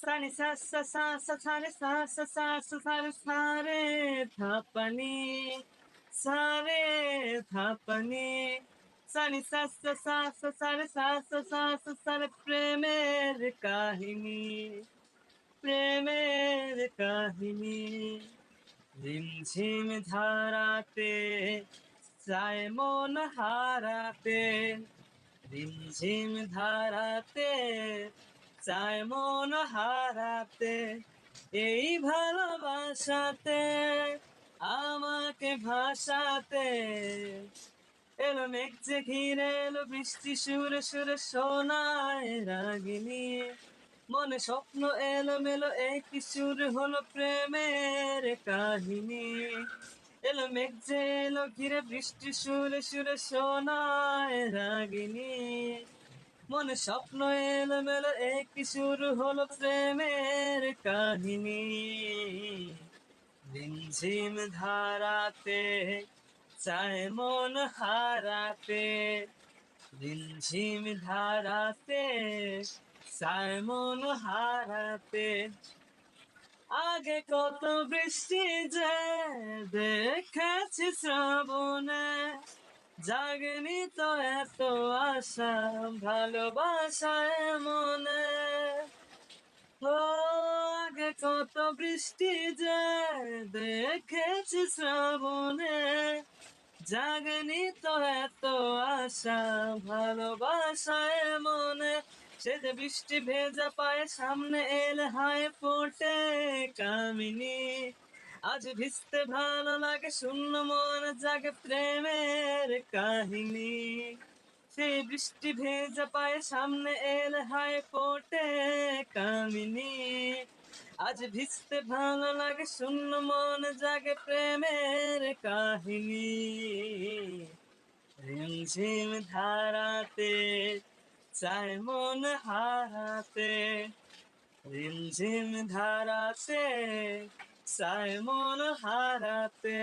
Sunny sa sa sa sa sunny sa sa sa sa sunny sa re tha pani sa re tha pani sunny sa sa sa sa sunny sa sa sa sa sunny প্রেমের কাহিনী প্রেমের কাহিনী ঝিমঝিম ধারাতে চায় মন হারাতে রিমঝিম ধারাতে চায় মন হারাতে এই ভালোবাসাতে আমাকে ভাসাতে এলো মেঘ যে ঘিরে এলো বৃষ্টি সুরে সুরে শোনায় রাগিনী মনে স্বপ্ন এলো মেলো একই সুর হলো প্রেমের কাহিনী এলো মেঘ যে এলো ঘিরে বৃষ্টি সুরে সুরে শোনায় রাগিনী মনে স্বপ্ন এলো মেলো একই শুরু হলো প্রেমের কাহিনী রিমঝিম ধারাতে চায় মন হারাতে রিমঝিম ধারাতে চায় মন হারাতে আগে কত বৃষ্টি যে দেখেছি শ্রাবণে জাগেনি তো এত আশা ভালোবাসায় মনে ও আগে কত বৃষ্টি যে দেখেছি শ্রাবণে জাগেনি তো এত আশা ভালোবাসায় মনে সে যে বৃষ্টি ভেজা পায়ে সামনে এলে হায় ফোটে কামিনী আজ ভিজতে ভালো লাগে শূন্য মন জাগে প্রেমের কাহিনী সেই বৃষ্টি ভেজা পায়ে সামনে এলে হায় ফোটে কামিনী আজ ভিজতে ভালো লাগে শূন্য মন জাগে প্রেমের কাহিনী রিমঝিম ধারাতে চায় মন হারাতে রিমঝিম ধারাতে চায় মন হারাতে